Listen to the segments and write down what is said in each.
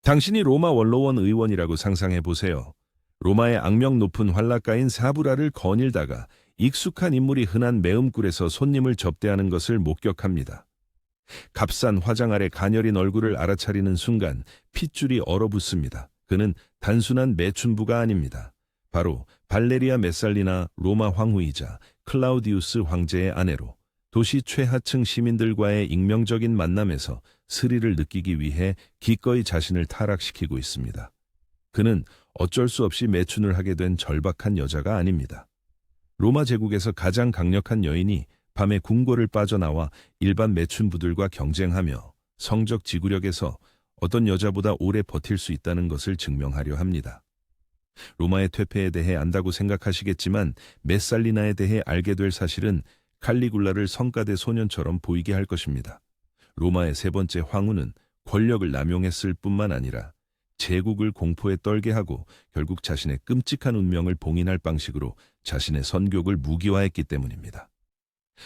당신이 로마 원로원 의원이라고 상상해 보세요. 로마의 악명 높은 활락가인 사브라를 거닐다가 익숙한 인물이 흔한 매음굴에서 손님을 접대하는 것을 목격합니다. 값싼 화장 아래 가녀린 얼굴을 알아차리는 순간 핏줄이 얼어붙습니다. 그는 단순한 매춘부가 아닙니다. 바로 발레리아 메살리나 로마 황후이자 클라우디우스 황제의 아내로 도시 최하층 시민들과의 익명적인 만남에서 스릴을 느끼기 위해 기꺼이 자신을 타락시키고 있습니다. 그는 어쩔 수 없이 매춘을 하게 된 절박한 여자가 아닙니다. 로마 제국에서 가장 강력한 여인이 밤에 궁궐을 빠져나와 일반 매춘부들과 경쟁하며 성적 지구력에서 어떤 여자보다 오래 버틸 수 있다는 것을 증명하려 합니다. 로마의 퇴폐에 대해 안다고 생각하시겠지만 메살리나에 대해 알게 될 사실은 칼리굴라를 성가대 소년처럼 보이게 할 것입니다. 로마의 세 번째 황후는 권력을 남용했을 뿐만 아니라 제국을 공포에 떨게 하고 결국 자신의 끔찍한 운명을 봉인할 방식으로 자신의 선교를 무기화했기 때문입니다.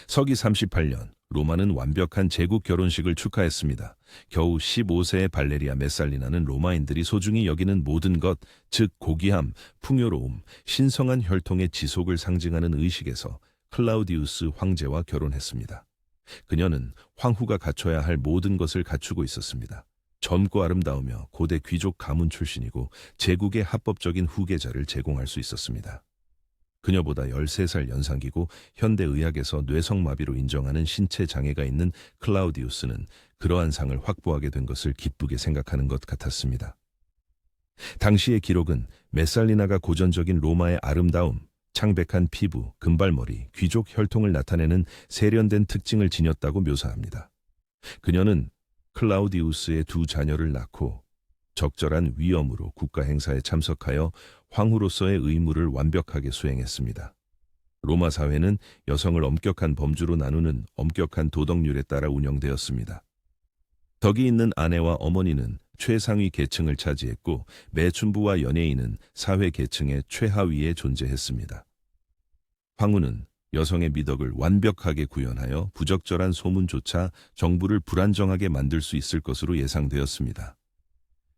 서기 38년 로마는 완벽한 제국 결혼식을 축하했습니다. 겨우 15세의 발레리아 메살리나는 로마인들이 소중히 여기는 모든 것, 즉 고귀함, 풍요로움, 신성한 혈통의 지속을 상징하는 의식에서 클라우디우스 황제와 결혼했습니다. 그녀는 황후가 갖춰야 할 모든 것을 갖추고 있었습니다. 젊고 아름다우며 고대 귀족 가문 출신이고 제국의 합법적인 후계자를 제공할 수 있었습니다. 그녀보다 13살 연상이고 현대의학에서 뇌성마비로 인정하는 신체 장애가 있는 클라우디우스는 그러한 상을 확보하게 된 것을 기쁘게 생각하는 것 같았습니다. 당시의 기록은 메살리나가 고전적인 로마의 아름다움, 창백한 피부, 금발머리, 귀족 혈통을 나타내는 세련된 특징을 지녔다고 묘사합니다. 그녀는 클라우디우스의 두 자녀를 낳고 적절한 위엄으로 국가 행사에 참석하여 황후로서의 의무를 완벽하게 수행했습니다. 로마 사회는 여성을 엄격한 범주로 나누는 엄격한 도덕률에 따라 운영되었습니다. 덕이 있는 아내와 어머니는 최상위 계층을 차지했고 매춘부와 연예인은 사회 계층의 최하위에 존재했습니다. 황후는 여성의 미덕을 완벽하게 구현하여 부적절한 소문조차 정부를 불안정하게 만들 수 있을 것으로 예상되었습니다.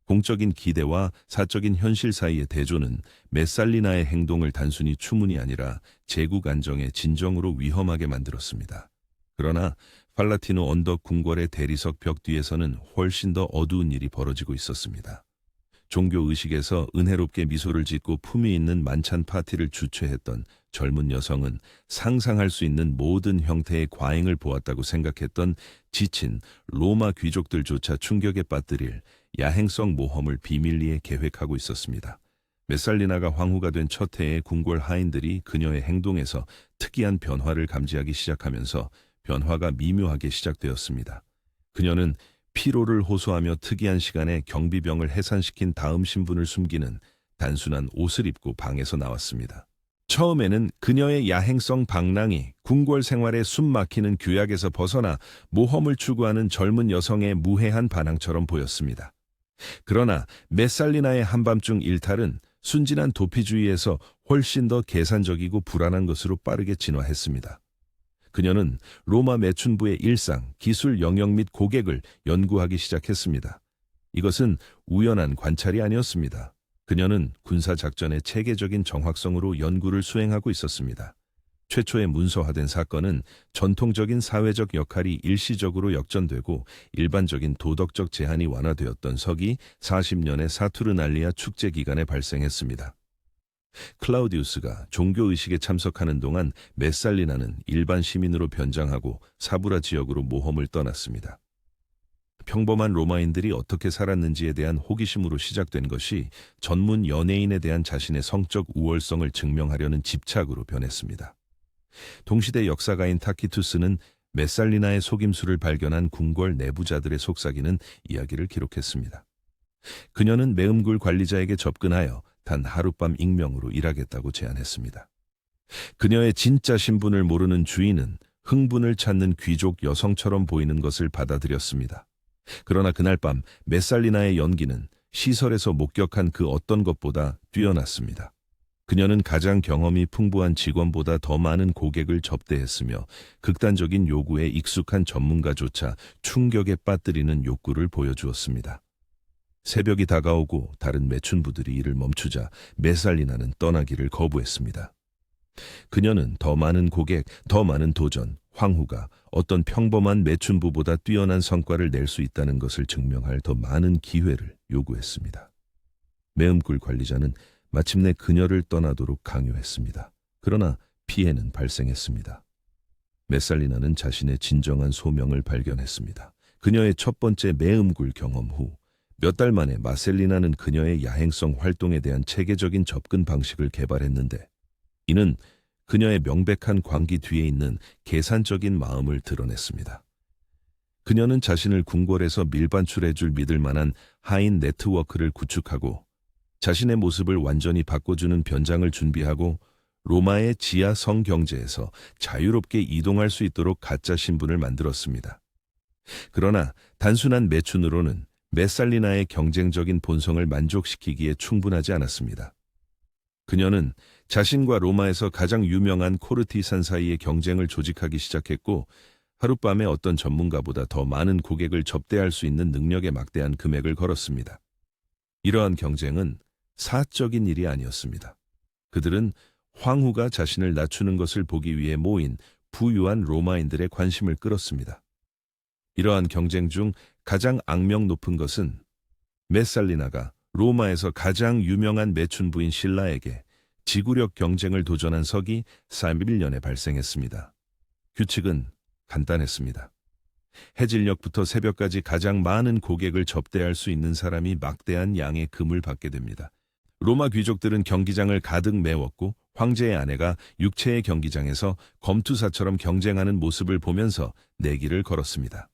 공적인 기대와 사적인 현실 사이의 대조는 메살리나의 행동을 단순히 추문이 아니라 제국 안정의 진정으로 위험하게 만들었습니다. 그러나 팔라티노 언덕 궁궐의 대리석 벽 뒤에서는 훨씬 더 어두운 일이 벌어지고 있었습니다. 종교의식에서 은혜롭게 미소를 짓고 품위 있는 만찬 파티를 주최했던 젊은 여성은 상상할 수 있는 모든 형태의 과잉을 보았다고 생각했던 지친 로마 귀족들조차 충격에 빠뜨릴 야행성 모험을 비밀리에 계획하고 있었습니다. 메살리나가 황후가 된 첫 해에 궁궐 하인들이 그녀의 행동에서 특이한 변화를 감지하기 시작하면서 변화가 미묘하게 시작되었습니다. 그녀는 피로를 호소하며 특이한 시간에 경비병을 해산시킨 다음 신분을 숨기는 단순한 옷을 입고 방에서 나왔습니다. 처음에는 그녀의 야행성 방랑이 궁궐 생활에 숨막히는 규약에서 벗어나 모험을 추구하는 젊은 여성의 무해한 반항처럼 보였습니다. 그러나 메살리나의 한밤중 일탈은 순진한 도피주의에서 훨씬 더 계산적이고 불안한 것으로 빠르게 진화했습니다. 그녀는 로마 매춘부의 일상, 기술 영역 및 고객을 연구하기 시작했습니다. 이것은 우연한 관찰이 아니었습니다. 그녀는 군사작전의 체계적인 정확성으로 연구를 수행하고 있었습니다. 최초의 문서화된 사건은 전통적인 사회적 역할이 일시적으로 역전되고 일반적인 도덕적 제한이 완화되었던 서기 40년의 사투르날리아 축제 기간에 발생했습니다. 클라우디우스가 종교의식에 참석하는 동안 메살리나는 일반 시민으로 변장하고 사브라 지역으로 모험을 떠났습니다. 평범한 로마인들이 어떻게 살았는지에 대한 호기심으로 시작된 것이 전문 연예인에 대한 자신의 성적 우월성을 증명하려는 집착으로 변했습니다. 동시대 역사가인 타키투스는 메살리나의 속임수를 발견한 궁궐 내부자들의 속삭이는 이야기를 기록했습니다. 그녀는 매음굴 관리자에게 접근하여 단 하룻밤 익명으로 일하겠다고 제안했습니다. 그녀의 진짜 신분을 모르는 주인은 흥분을 찾는 귀족 여성처럼 보이는 것을 받아들였습니다. 그러나 그날 밤 메살리나의 연기는 시설에서 목격한 그 어떤 것보다 뛰어났습니다. 그녀는 가장 경험이 풍부한 직원보다 더 많은 고객을 접대했으며 극단적인 요구에 익숙한 전문가조차 충격에 빠뜨리는 욕구를 보여주었습니다. 새벽이 다가오고 다른 매춘부들이 일을 멈추자 메살리나는 떠나기를 거부했습니다. 그녀는 더 많은 고객, 더 많은 도전, 황후가 어떤 평범한 매춘부보다 뛰어난 성과를 낼 수 있다는 것을 증명할 더 많은 기회를 요구했습니다. 매음굴 관리자는 마침내 그녀를 떠나도록 강요했습니다. 그러나 피해는 발생했습니다. 메살리나는 자신의 진정한 소명을 발견했습니다. 그녀의 첫 번째 매음굴 경험 후 몇 달 만에 마셀리나는 그녀의 야행성 활동에 대한 체계적인 접근 방식을 개발했는데, 이는 그녀의 명백한 광기 뒤에 있는 계산적인 마음을 드러냈습니다. 그녀는 자신을 궁궐에서 밀반출해줄 믿을 만한 하인 네트워크를 구축하고 자신의 모습을 완전히 바꿔주는 변장을 준비하고 로마의 지하 성경제에서 자유롭게 이동할 수 있도록 가짜 신분을 만들었습니다. 그러나 단순한 매춘으로는 메살리나의 경쟁적인 본성을 만족시키기에 충분하지 않았습니다. 그녀는 자신과 로마에서 가장 유명한 코르티산 사이의 경쟁을 조직하기 시작했고, 하룻밤에 어떤 전문가보다 더 많은 고객을 접대할 수 있는 능력에 막대한 금액을 걸었습니다. 이러한 경쟁은 사적인 일이 아니었습니다. 그들은 황후가 자신을 낮추는 것을 보기 위해 모인 부유한 로마인들의 관심을 끌었습니다. 이러한 경쟁 중 가장 악명 높은 것은 메살리나가 로마에서 가장 유명한 매춘부인 신라에게 지구력 경쟁을 도전한 서기 31년에 발생했습니다. 규칙은 간단했습니다. 해질녘부터 새벽까지 가장 많은 고객을 접대할 수 있는 사람이 막대한 양의 금을 받게 됩니다. 로마 귀족들은 경기장을 가득 메웠고 황제의 아내가 육체의 경기장에서 검투사처럼 경쟁하는 모습을 보면서 내기를 걸었습니다.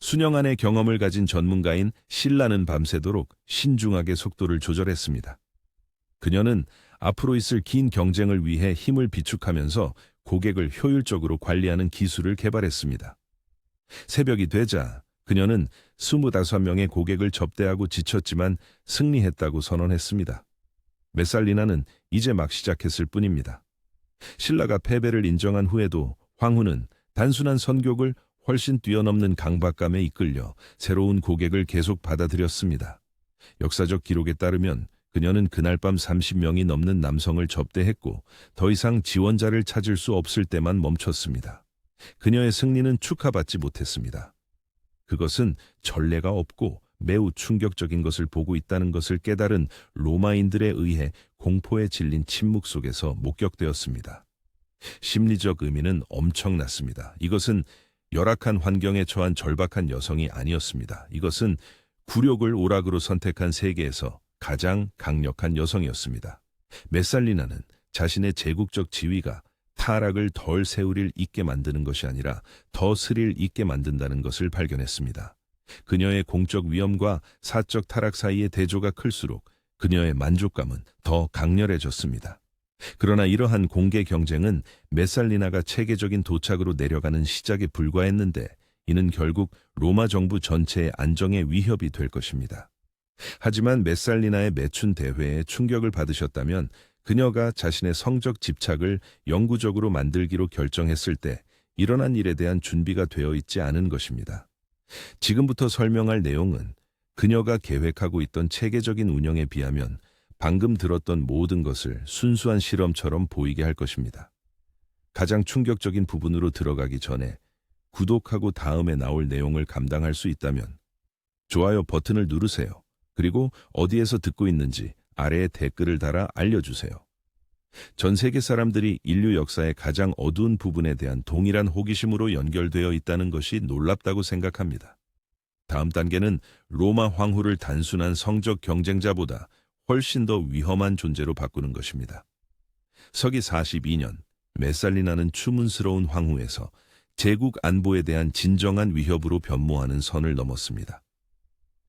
수년간의 경험을 가진 전문가인 신라는 밤새도록 신중하게 속도를 조절했습니다. 그녀는 앞으로 있을 긴 경쟁을 위해 힘을 비축하면서 고객을 효율적으로 관리하는 기술을 개발했습니다. 새벽이 되자 그녀는 25명의 고객을 접대하고 지쳤지만 승리했다고 선언했습니다. 메살리나는 이제 막 시작했을 뿐입니다. 신라가 패배를 인정한 후에도 황후는 단순한 선교를 훨씬 뛰어넘는 강박감에 이끌려 새로운 고객을 계속 받아들였습니다. 역사적 기록에 따르면 그녀는 그날 밤 30명이 넘는 남성을 접대했고 더 이상 지원자를 찾을 수 없을 때만 멈췄습니다. 그녀의 승리는 축하받지 못했습니다. 그것은 전례가 없고 매우 충격적인 것을 보고 있다는 것을 깨달은 로마인들에 의해 공포에 질린 침묵 속에서 목격되었습니다. 심리적 의미는 엄청났습니다. 이것은 열악한 환경에 처한 절박한 여성이 아니었습니다. 이것은 굴욕을 오락으로 선택한 세계에서 가장 강력한 여성이었습니다. 메살리나는 자신의 제국적 지위가 타락을 덜 세우릴 있게 만드는 것이 아니라 더 스릴 있게 만든다는 것을 발견했습니다. 그녀의 공적 위엄과 사적 타락 사이의 대조가 클수록 그녀의 만족감은 더 강렬해졌습니다. 그러나 이러한 공개 경쟁은 메살리나가 체계적인 도착으로 내려가는 시작에 불과했는데, 이는 결국 로마 정부 전체의 안정에 위협이 될 것입니다. 하지만 메살리나의 매춘 대회에 충격을 받으셨다면 그녀가 자신의 성적 집착을 영구적으로 만들기로 결정했을 때 일어난 일에 대한 준비가 되어 있지 않은 것입니다. 지금부터 설명할 내용은 그녀가 계획하고 있던 체계적인 운영에 비하면 방금 들었던 모든 것을 순수한 실험처럼 보이게 할 것입니다. 가장 충격적인 부분으로 들어가기 전에 구독하고 다음에 나올 내용을 감당할 수 있다면 좋아요 버튼을 누르세요. 그리고 어디에서 듣고 있는지 아래에 댓글을 달아 알려주세요. 전 세계 사람들이 인류 역사의 가장 어두운 부분에 대한 동일한 호기심으로 연결되어 있다는 것이 놀랍다고 생각합니다. 다음 단계는 로마 황후를 단순한 성적 경쟁자보다 훨씬 더 위험한 존재로 바꾸는 것입니다. 서기 42년, 메살리나는 추문스러운 황후에서 제국 안보에 대한 진정한 위협으로 변모하는 선을 넘었습니다.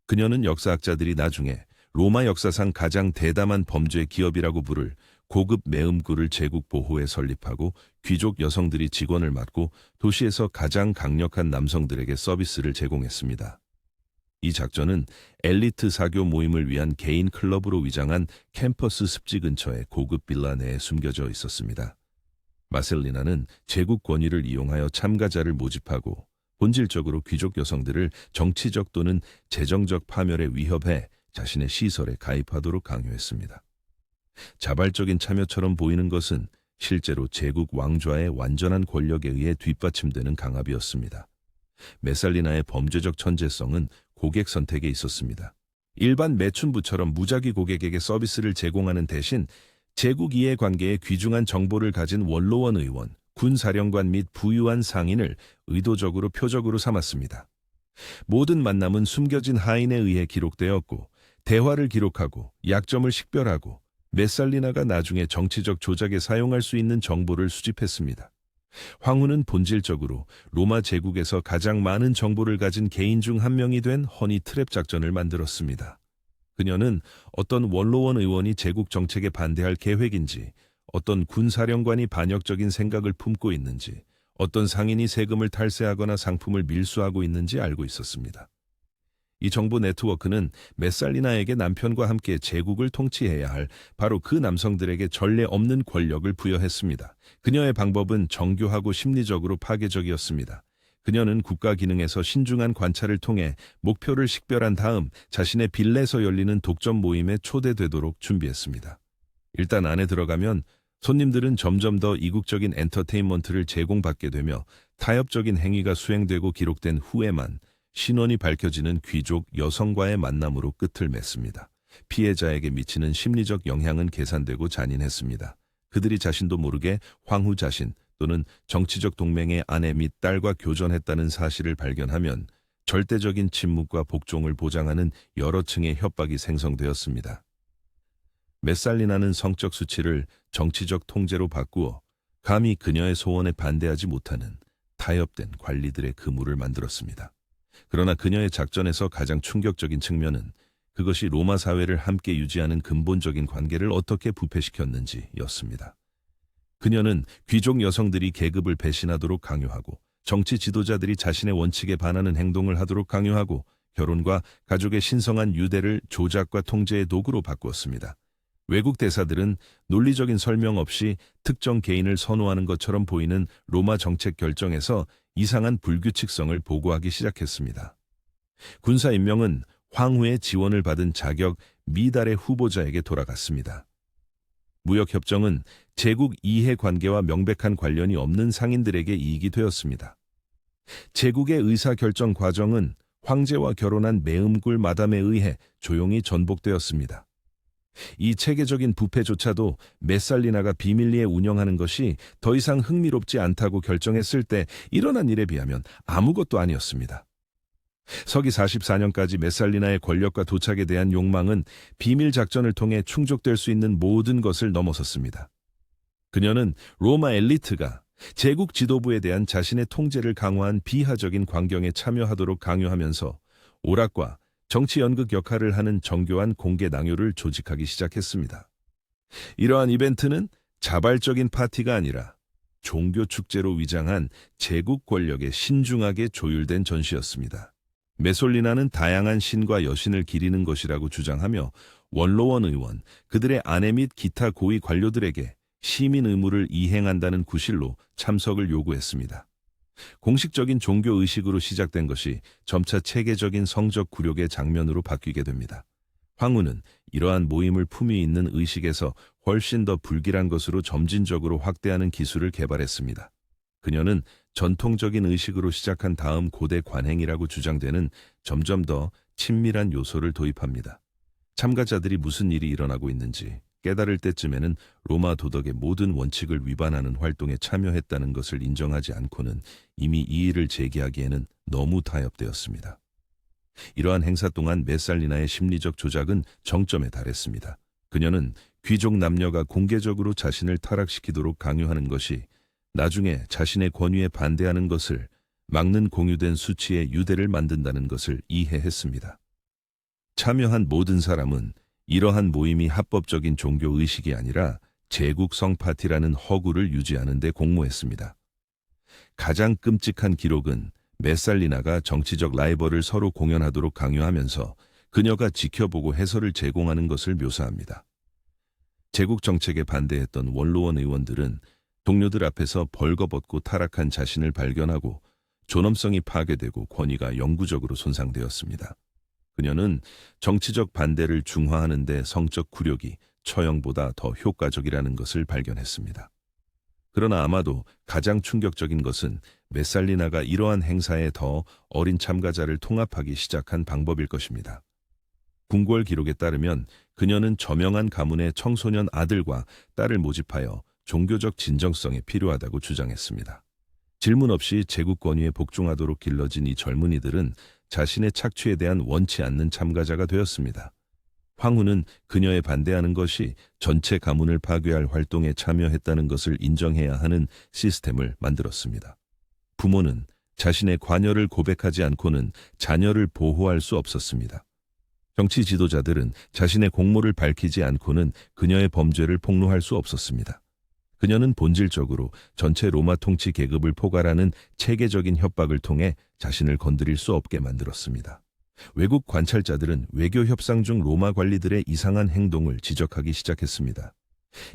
그녀는 역사학자들이 나중에 로마 역사상 가장 대담한 범죄 기업이라고 부를 고급 매음굴을 제국 보호에 설립하고 귀족 여성들이 직원을 맡고 도시에서 가장 강력한 남성들에게 서비스를 제공했습니다. 이 작전은 엘리트 사교 모임을 위한 개인 클럽으로 위장한 캠퍼스 습지 근처의 고급 빌라 내에 숨겨져 있었습니다. 마셀리나는 제국 권위를 이용하여 참가자를 모집하고 본질적으로 귀족 여성들을 정치적 또는 재정적 파멸에 위협해 자신의 시설에 가입하도록 강요했습니다. 자발적인 참여처럼 보이는 것은 실제로 제국 왕좌의 완전한 권력에 의해 뒷받침되는 강압이었습니다. 메살리나의 범죄적 천재성은 고객 선택에 있었습니다. 일반 매춘부처럼 무작위 고객에게 서비스를 제공하는 대신 제국 이해관계에 귀중한 정보를 가진 원로원 의원, 군사령관 및 부유한 상인을 의도적으로 표적으로 삼았습니다. 모든 만남은 숨겨진 하인에 의해 기록되었고 대화를 기록하고 약점을 식별하고 메살리나가 나중에 정치적 조작에 사용할 수 있는 정보를 수집했습니다. 황후는 본질적으로 로마 제국에서 가장 많은 정보를 가진 개인 중 한 명이 된 허니 트랩 작전을 만들었습니다. 그녀는 어떤 원로원 의원이 제국 정책에 반대할 계획인지, 어떤 군사령관이 반역적인 생각을 품고 있는지, 어떤 상인이 세금을 탈세하거나 상품을 밀수하고 있는지 알고 있었습니다. 이 정보 네트워크는 메살리나에게 남편과 함께 제국을 통치해야 할 바로 그 남성들에게 전례 없는 권력을 부여했습니다. 그녀의 방법은 정교하고 심리적으로 파괴적이었습니다. 그녀는 국가 기능에서 신중한 관찰을 통해 목표를 식별한 다음 자신의 빌레에서 열리는 독점 모임에 초대되도록 준비했습니다. 일단 안에 들어가면 손님들은 점점 더 이국적인 엔터테인먼트를 제공받게 되며 타협적인 행위가 수행되고 기록된 후에만 신원이 밝혀지는 귀족 여성과의 만남으로 끝을 맺습니다. 피해자에게 미치는 심리적 영향은 계산되고 잔인했습니다. 그들이 자신도 모르게 황후 자신 또는 정치적 동맹의 아내 및 딸과 교전했다는 사실을 발견하면 절대적인 침묵과 복종을 보장하는 여러 층의 협박이 생성되었습니다. 메살리나는 성적 수치를 정치적 통제로 바꾸어 감히 그녀의 소원에 반대하지 못하는 타협된 관리들의 그물을 만들었습니다. 그러나 그녀의 작전에서 가장 충격적인 측면은 그것이 로마 사회를 함께 유지하는 근본적인 관계를 어떻게 부패시켰는지였습니다. 그녀는 귀족 여성들이 계급을 배신하도록 강요하고 정치 지도자들이 자신의 원칙에 반하는 행동을 하도록 강요하고 결혼과 가족의 신성한 유대를 조작과 통제의 도구로 바꾸었습니다. 외국 대사들은 논리적인 설명 없이 특정 개인을 선호하는 것처럼 보이는 로마 정책 결정에서 이상한 불규칙성을 보고하기 시작했습니다. 군사 임명은 황후의 지원을 받은 자격 미달의 후보자에게 돌아갔습니다. 무역협정은 제국 이해관계와 명백한 관련이 없는 상인들에게 이익이 되었습니다. 제국의 의사결정 과정은 황제와 결혼한 매음굴 마담에 의해 조용히 전복되었습니다. 이 체계적인 부패조차도 메살리나가 비밀리에 운영하는 것이 더 이상 흥미롭지 않다고 결정했을 때 일어난 일에 비하면 아무것도 아니었습니다. 서기 44년까지 메살리나의 권력과 도착에 대한 욕망은 비밀 작전을 통해 충족될 수 있는 모든 것을 넘어섰습니다. 그녀는 로마 엘리트가 제국 지도부에 대한 자신의 통제를 강화한 비하적인 광경에 참여하도록 강요하면서 오락과 정치 연극 역할을 하는 정교한 공개 낭요를 조직하기 시작했습니다. 이러한 이벤트는 자발적인 파티가 아니라 종교 축제로 위장한 제국 권력에 신중하게 조율된 전시였습니다. 메솔리나는 다양한 신과 여신을 기리는 것이라고 주장하며 원로원 의원, 그들의 아내 및 기타 고위 관료들에게 시민 의무를 이행한다는 구실로 참석을 요구했습니다. 공식적인 종교 의식으로 시작된 것이 점차 체계적인 성적 굴욕의 장면으로 바뀌게 됩니다. 황후는 이러한 모임을 품위 있는 의식에서 훨씬 더 불길한 것으로 점진적으로 확대하는 기술을 개발했습니다. 그녀는 전통적인 의식으로 시작한 다음 고대 관행이라고 주장되는 점점 더 친밀한 요소를 도입합니다. 참가자들이 무슨 일이 일어나고 있는지 깨달을 때쯤에는 로마 도덕의 모든 원칙을 위반하는 활동에 참여했다는 것을 인정하지 않고는 이미 이의를 제기하기에는 너무 타협되었습니다. 이러한 행사 동안 메살리나의 심리적 조작은 정점에 달했습니다. 그녀는 귀족 남녀가 공개적으로 자신을 타락시키도록 강요하는 것이 나중에 자신의 권위에 반대하는 것을 막는 공유된 수치의 유대를 만든다는 것을 이해했습니다. 참여한 모든 사람은 이러한 모임이 합법적인 종교 의식이 아니라 제국성 파티라는 허구를 유지하는 데 공모했습니다. 가장 끔찍한 기록은 메살리나가 정치적 라이벌을 서로 공연하도록 강요하면서 그녀가 지켜보고 해설을 제공하는 것을 묘사합니다. 제국 정책에 반대했던 원로원 의원들은 동료들 앞에서 벌거벗고 타락한 자신을 발견하고 존엄성이 파괴되고 권위가 영구적으로 손상되었습니다. 그녀는 정치적 반대를 중화하는 데 성적 굴욕이 처형보다 더 효과적이라는 것을 발견했습니다. 그러나 아마도 가장 충격적인 것은 메살리나가 이러한 행사에 더 어린 참가자를 통합하기 시작한 방법일 것입니다. 궁궐 기록에 따르면 그녀는 저명한 가문의 청소년 아들과 딸을 모집하여 종교적 진정성에 필요하다고 주장했습니다. 질문 없이 제국 권위에 복종하도록 길러진 이 젊은이들은 자신의 착취에 대한 원치 않는 참가자가 되었습니다. 황후는 그녀에 반대하는 것이 전체 가문을 파괴할 활동에 참여했다는 것을 인정해야 하는 시스템을 만들었습니다. 부모는 자신의 관여를 고백하지 않고는 자녀를 보호할 수 없었습니다. 정치 지도자들은 자신의 공모를 밝히지 않고는 그녀의 범죄를 폭로할 수 없었습니다. 그녀는 본질적으로 전체 로마 통치 계급을 포괄하는 체계적인 협박을 통해 자신을 건드릴 수 없게 만들었습니다. 외국 관찰자들은 외교 협상 중 로마 관리들의 이상한 행동을 지적하기 시작했습니다.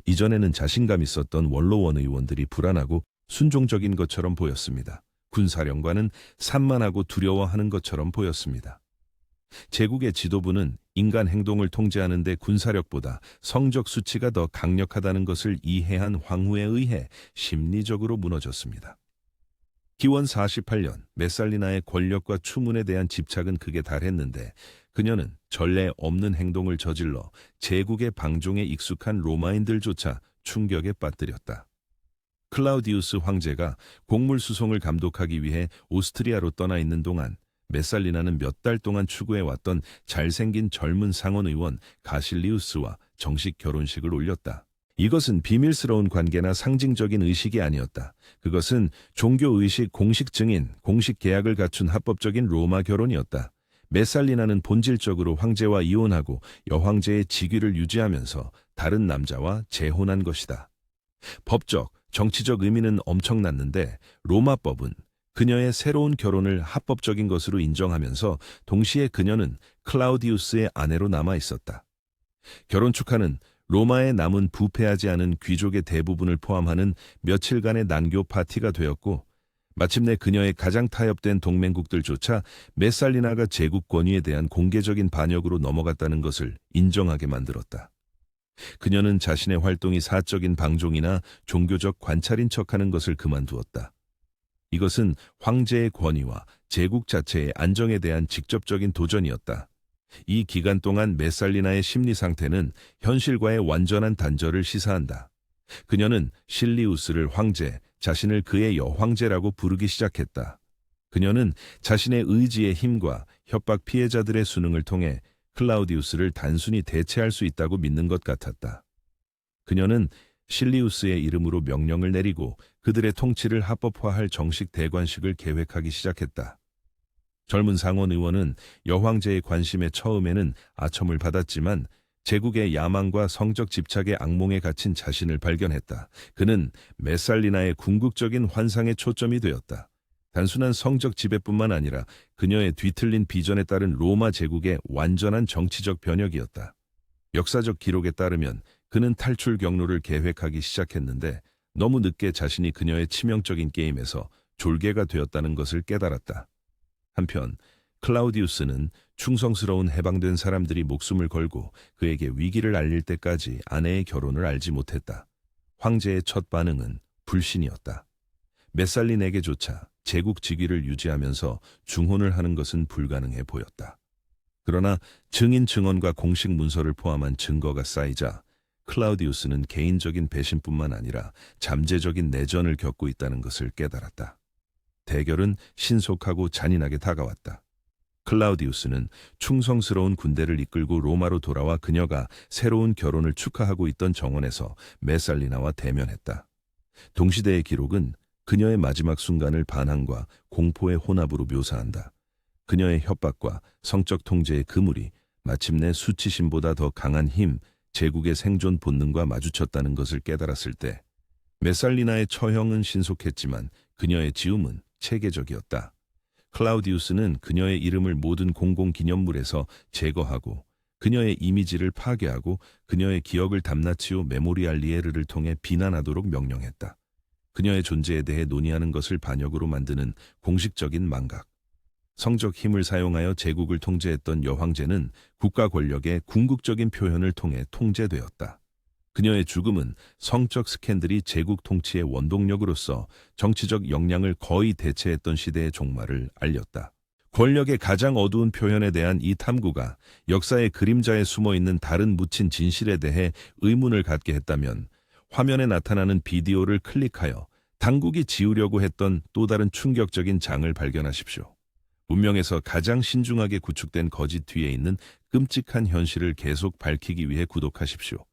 이전에는 자신감 있었던 원로원 의원들이 불안하고 순종적인 것처럼 보였습니다. 군사령관은 산만하고 두려워하는 것처럼 보였습니다. 제국의 지도부는 인간 행동을 통제하는 데 군사력보다 성적 수치가 더 강력하다는 것을 이해한 황후에 의해 심리적으로 무너졌습니다. 기원 48년 메살리나의 권력과 추문에 대한 집착은 극에 달했는데 그녀는 전례 없는 행동을 저질러 제국의 방종에 익숙한 로마인들조차 충격에 빠뜨렸다. 클라우디우스 황제가 곡물 수송을 감독하기 위해 오스트리아로 떠나 있는 동안 메살리나는 몇 달 동안 추구해왔던 잘생긴 젊은 상원 의원 가실리우스와 정식 결혼식을 올렸다. 이것은 비밀스러운 관계나 상징적인 의식이 아니었다. 그것은 종교의식 공식 증인, 공식 계약을 갖춘 합법적인 로마 결혼이었다. 메살리나는 본질적으로 황제와 이혼하고 여황제의 직위를 유지하면서 다른 남자와 재혼한 것이다. 법적, 정치적 의미는 엄청났는데 로마법은 그녀의 새로운 결혼을 합법적인 것으로 인정하면서 동시에 그녀는 클라우디우스의 아내로 남아 있었다. 결혼 축하는 로마에 남은 부패하지 않은 귀족의 대부분을 포함하는 며칠간의 난교 파티가 되었고 마침내 그녀의 가장 타협된 동맹국들조차 메살리나가 제국 권위에 대한 공개적인 반역으로 넘어갔다는 것을 인정하게 만들었다. 그녀는 자신의 활동이 사적인 방종이나 종교적 관찰인 척하는 것을 그만두었다. 이것은 황제의 권위와 제국 자체의 안정에 대한 직접적인 도전이었다. 이 기간 동안 메살리나의 심리 상태는 현실과의 완전한 단절을 시사한다. 그녀는 실리우스를 황제, 자신을 그의 여황제라고 부르기 시작했다. 그녀는 자신의 의지의 힘과 협박 피해자들의 수능을 통해 클라우디우스를 단순히 대체할 수 있다고 믿는 것 같았다. 그녀는 실리우스의 이름으로 명령을 내리고 그들의 통치를 합법화할 정식 대관식을 계획하기 시작했다. 젊은 상원 의원은 여황제의 관심에 처음에는 아첨을 받았지만 제국의 야망과 성적 집착의 악몽에 갇힌 자신을 발견했다. 그는 메살리나의 궁극적인 환상에 초점이 되었다. 단순한 성적 지배뿐만 아니라 그녀의 뒤틀린 비전에 따른 로마 제국의 완전한 정치적 변혁이었다. 역사적 기록에 따르면 그는 탈출 경로를 계획하기 시작했는데 너무 늦게 자신이 그녀의 치명적인 게임에서 졸개가 되었다는 것을 깨달았다. 한편 클라우디우스는 충성스러운 해방된 사람들이 목숨을 걸고 그에게 위기를 알릴 때까지 아내의 결혼을 알지 못했다. 황제의 첫 반응은 불신이었다. 메살린에게조차 제국 직위를 유지하면서 중혼을 하는 것은 불가능해 보였다. 그러나 증인 증언과 공식 문서를 포함한 증거가 쌓이자 클라우디우스는 개인적인 배신뿐만 아니라 잠재적인 내전을 겪고 있다는 것을 깨달았다. 대결은 신속하고 잔인하게 다가왔다. 클라우디우스는 충성스러운 군대를 이끌고 로마로 돌아와 그녀가 새로운 결혼을 축하하고 있던 정원에서 메살리나와 대면했다. 동시대의 기록은 그녀의 마지막 순간을 반항과 공포의 혼합으로 묘사한다. 그녀의 협박과 성적 통제의 그물이 마침내 수치심보다 더 강한 힘, 제국의 생존 본능과 마주쳤다는 것을 깨달았을 때 메살리나의 처형은 신속했지만 그녀의 지움은 체계적이었다. 클라우디우스는 그녀의 이름을 모든 공공기념물에서 제거하고 그녀의 이미지를 파괴하고 그녀의 기억을 담나치오 메모리알리에르를 통해 비난하도록 명령했다. 그녀의 존재에 대해 논의하는 것을 반역으로 만드는 공식적인 망각. 성적 힘을 사용하여 제국을 통제했던 여황제는 국가 권력의 궁극적인 표현을 통해 통제되었다. 그녀의 죽음은 성적 스캔들이 제국 통치의 원동력으로서 정치적 역량을 거의 대체했던 시대의 종말을 알렸다. 권력의 가장 어두운 표현에 대한 이 탐구가 역사의 그림자에 숨어있는 다른 묻힌 진실에 대해 의문을 갖게 했다면 화면에 나타나는 비디오를 클릭하여 당국이 지우려고 했던 또 다른 충격적인 장을 발견하십시오. 문명에서 가장 신중하게 구축된 거짓 뒤에 있는 끔찍한 현실을 계속 밝히기 위해 구독하십시오.